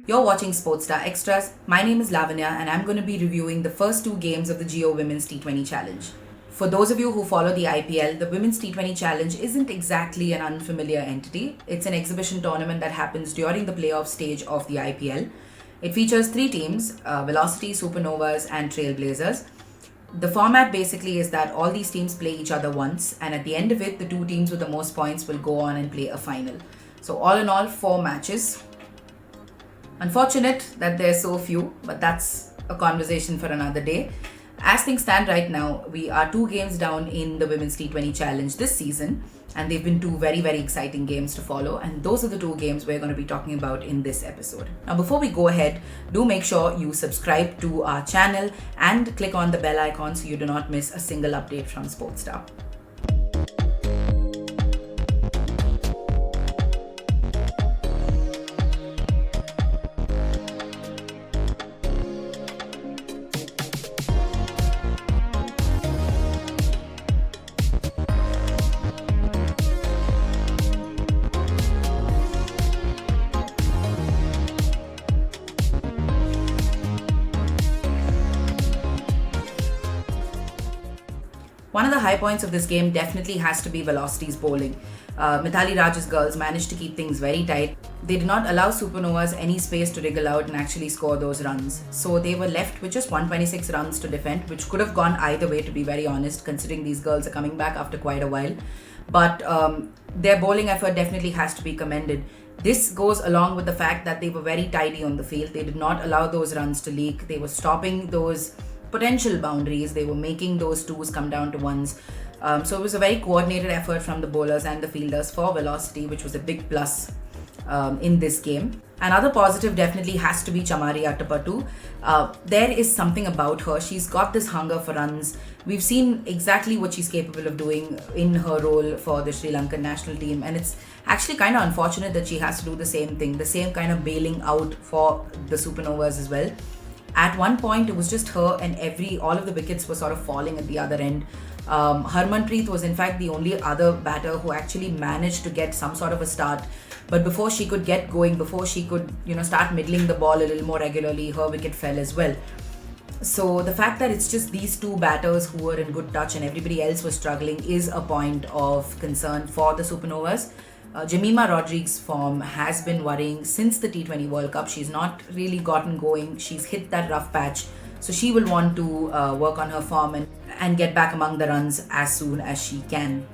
You're watching Sportstar Extras. My name is Lavanya and I'm going to be reviewing the first two games of the Geo Women's T20 Challenge. For those of you who follow the IPL, the Women's T20 Challenge isn't exactly an unfamiliar entity. It's an exhibition tournament that happens during the playoff stage of the IPL. It features three teams, Velocity, Supernovas and Trailblazers. The format basically is that all these teams play each other once, and at the end of it, the two teams with the most points will go on and play a final. So all in all, 4 matches. Unfortunate that there's so few, but that's a conversation for another day. As things stand right now, we are 2 games down in the Women's T20 Challenge this season, and they've been 2 very, very exciting games to follow, and those are the 2 games we're going to be talking about in this episode. Now, before we go ahead, do make sure you subscribe to our channel and click on the bell icon so you do not miss a single update from Sportstar. One of the high points of this game definitely has to be Velocity's bowling. Mithali Raj's girls managed to keep things very tight. They did not allow Supernovas any space to wriggle out and actually score those runs. So they were left with just 126 runs to defend, which could have gone either way, to be very honest, considering these girls are coming back after quite a while. But their bowling effort definitely has to be commended. This goes along with the fact that they were very tidy on the field. They did not allow those runs to leak. They were stopping those potential boundaries. They were making those 2s come down to 1s. So it was a very coordinated effort from the bowlers and the fielders for Velocity, which was a big plus in this game. Another positive definitely has to be Chamari Attappattu. There is something about her. She's got this hunger for runs. We've seen exactly what she's capable of doing in her role for the Sri Lankan national team, and it's actually kind of unfortunate that she has to do the same thing, the same kind of bailing out for the Supernovas as well. At one point, it was just her, and all of the wickets were sort of falling at the other end. Harmanpreet was in fact the only other batter who actually managed to get some sort of a start. But before she could get going, before she could start middling the ball a little more regularly, her wicket fell as well. So the fact that it's just these 2 batters who were in good touch and everybody else was struggling is a point of concern for the Supernovas. Jemimah Rodriguez's form has been worrying since the T20 World Cup. She's not really gotten going. She's hit that rough patch. So she will want to work on her form and get back among the runs as soon as she can.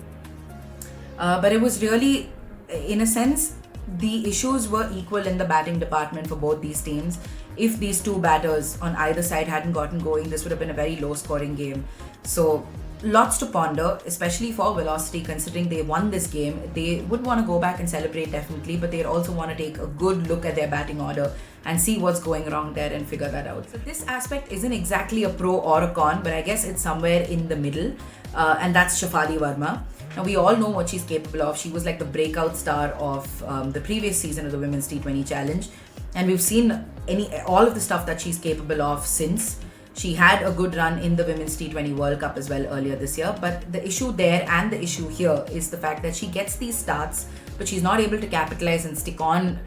But it was really, in a sense, the issues were equal in the batting department for both these teams. If these 2 batters on either side hadn't gotten going, this would have been a very low scoring game. So lots to ponder, especially for Velocity, considering they won this game. They would want to go back and celebrate definitely, but they'd also want to take a good look at their batting order and see what's going wrong there and figure that out. So this aspect isn't exactly a pro or a con, but I guess it's somewhere in the middle, and that's Shafali Verma. Now, we all know what she's capable of. She was like the breakout star of the previous season of the Women's T20 Challenge, and we've seen all of the stuff that she's capable of since. She had a good run in the Women's T20 World Cup as well earlier this year, but the issue there and the issue here is the fact that she gets these starts, but she's not able to capitalize and stick on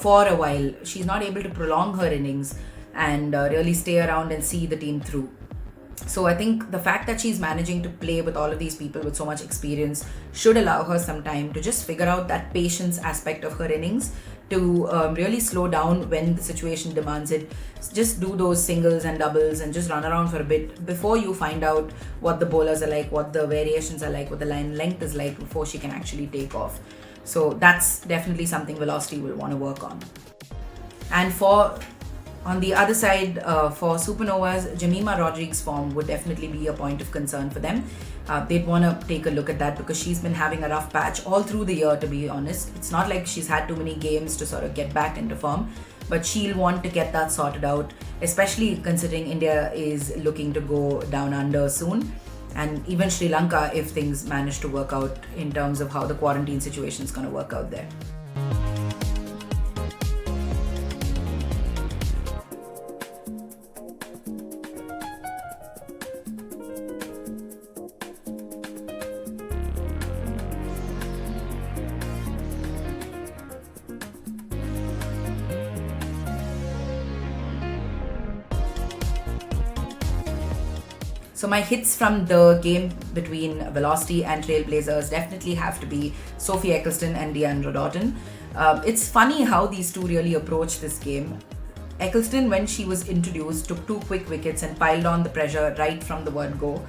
for a while. She's not able to prolong her innings and really stay around and see the team through. So I think the fact that she's managing to play with all of these people with so much experience should allow her some time to just figure out that patience aspect of her innings, to really slow down when the situation demands it. Just do those singles and doubles and just run around for a bit before you find out what the bowlers are like, what the variations are like, what the line length is like before she can actually take off. So that's definitely something Velocity will want to work on. And on the other side, for Supernovas, Jemimah Rodriguez's form would definitely be a point of concern for them. They'd want to take a look at that because she's been having a rough patch all through the year, to be honest. It's not like she's had too many games to sort of get back into form, but she'll want to get that sorted out, especially considering India is looking to go down under soon, and even Sri Lanka if things manage to work out in terms of how the quarantine situation is going to work out there. So my hits from the game between Velocity and Trailblazers definitely have to be Sophie Eccleston and Deandra Doughton. It's funny how these two really approach this game. Eccleston, when she was introduced, took 2 quick wickets and piled on the pressure right from the word go.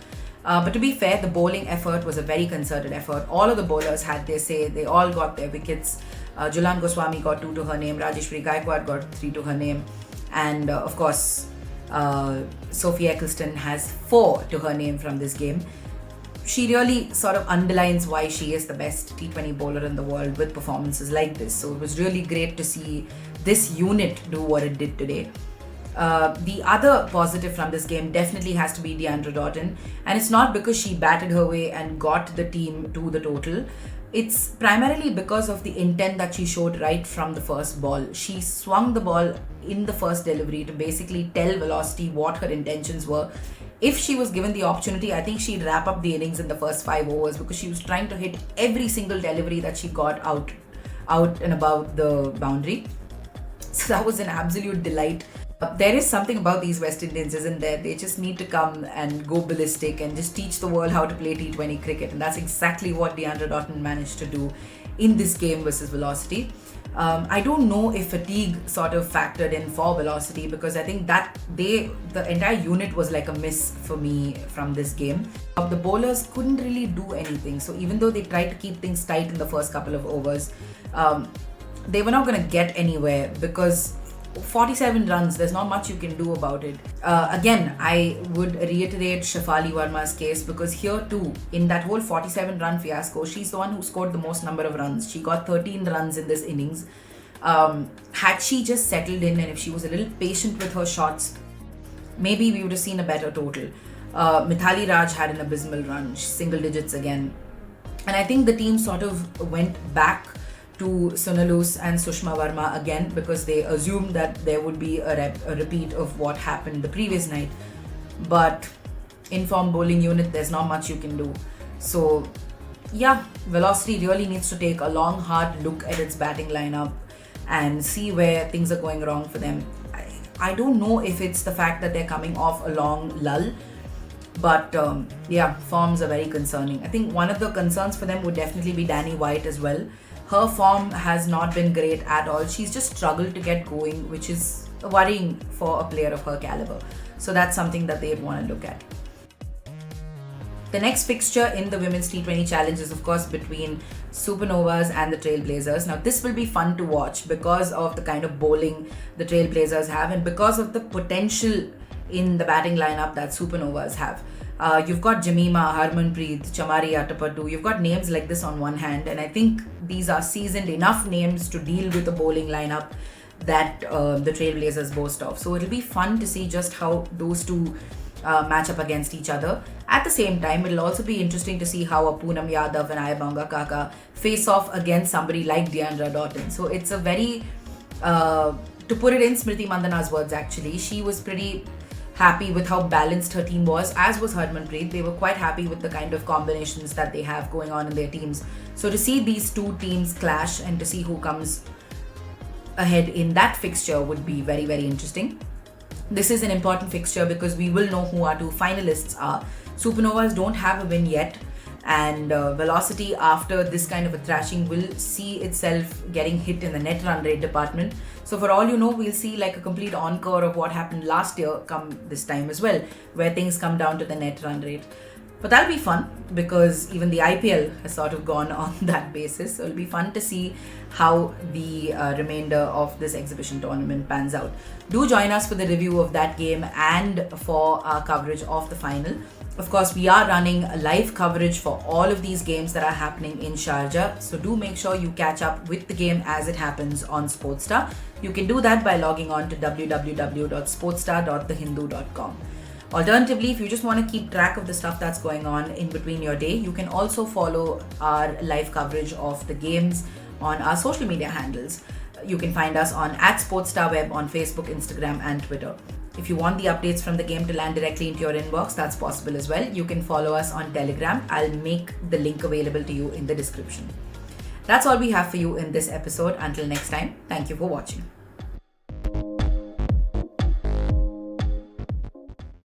But to be fair, the bowling effort was a very concerted effort. All of the bowlers had their say. They all got their wickets. Julan Goswami got 2 to her name. Rajeshwari Gaikwad got 3 to her name. And of course, Sophie Eccleston has 4 to her name from this game. She really sort of underlines why she is the best T20 bowler in the world with performances like this. So it was really great to see this unit do what it did today. The other positive from this game definitely has to be Deandra Doughton, and it's not because she batted her way and got the team to the total. It's primarily because of the intent that she showed right from the first ball. She swung the ball in the first delivery to basically tell Velocity what her intentions were. If she was given the opportunity, I think she'd wrap up the innings in the first 5 overs, because she was trying to hit every single delivery that she got out and above the boundary. So that was an absolute delight. There is something about these West Indians, isn't there? They just need to come and go ballistic and just teach the world how to play T20 cricket. And that's exactly what Deandra Doughton managed to do in this game versus Velocity. I don't know if fatigue sort of factored in for Velocity, because I think that the entire unit was like a miss for me from this game. The bowlers couldn't really do anything. So even though they tried to keep things tight in the first couple of overs, they were not going to get anywhere, because 47 runs, there's not much you can do about it. Again, I would reiterate Shafali Verma's case, because here too, in that whole 47 run fiasco, she's the one who scored the most number of runs. She got 13 runs in this innings. Had she just settled in, and if she was a little patient with her shots, maybe we would have seen a better total. Mithali Raj had an abysmal run, single digits again. And I think the team sort of went back to Sunalus and Sushma Verma again, because they assumed that there would be a repeat of what happened the previous night. But in form bowling unit, there's not much you can do. So yeah, Velocity really needs to take a long, hard look at its batting lineup and see where things are going wrong for them. I don't know if it's the fact that they're coming off a long lull, but yeah, forms are very concerning. I think one of the concerns for them would definitely be Danny White as well. Her form has not been great at all. She's just struggled to get going, which is worrying for a player of her caliber. So that's something that they'd want to look at. The next fixture in the Women's T20 Challenge is, of course, between Supernovas and the Trailblazers. Now, this will be fun to watch because of the kind of bowling the Trailblazers have, and because of the potential in the batting lineup that Supernovas have. You've got Jemima, Harmanpreet, Chamari Atapattu. You've got names like this on one hand, and I think these are seasoned enough names to deal with a bowling lineup that the Trailblazers boast of. So it'll be fun to see just how those two match up against each other. At the same time, it'll also be interesting to see how a Poonam Yadav and Ayabanga Kaka face off against somebody like Deandra Doughton. So it's a very, to put it in Smriti Mandana's words actually, she was pretty happy with how balanced her team was, as was Harmanpreet. They were quite happy with the kind of combinations that they have going on in their teams. So to see these two teams clash and to see who comes ahead in that fixture would be very, very interesting. This is an important fixture because we will know who our 2 finalists are. Supernovas don't have a win yet, and Velocity, after this kind of a thrashing, will see itself getting hit in the net run rate department. So for all you know, we'll see like a complete encore of what happened last year come this time as well, where things come down to the net run rate. But that'll be fun because even the IPL has sort of gone on that basis. So it'll be fun to see how the remainder of this exhibition tournament pans out. Do join us for the review of that game and for our coverage of the final. Of course, we are running a live coverage for all of these games that are happening in Sharjah. So do make sure you catch up with the game as it happens on Sportstar. You can do that by logging on to www.sportstar.thehindu.com. Alternatively, if you just want to keep track of the stuff that's going on in between your day, you can also follow our live coverage of the games on our social media handles. You can find us on @SportstarWeb on Facebook, Instagram, and Twitter. If you want the updates from the game to land directly into your inbox, that's possible as well. You can follow us on Telegram. I'll make the link available to you in the description. That's all we have for you in this episode. Until next time, thank you for watching.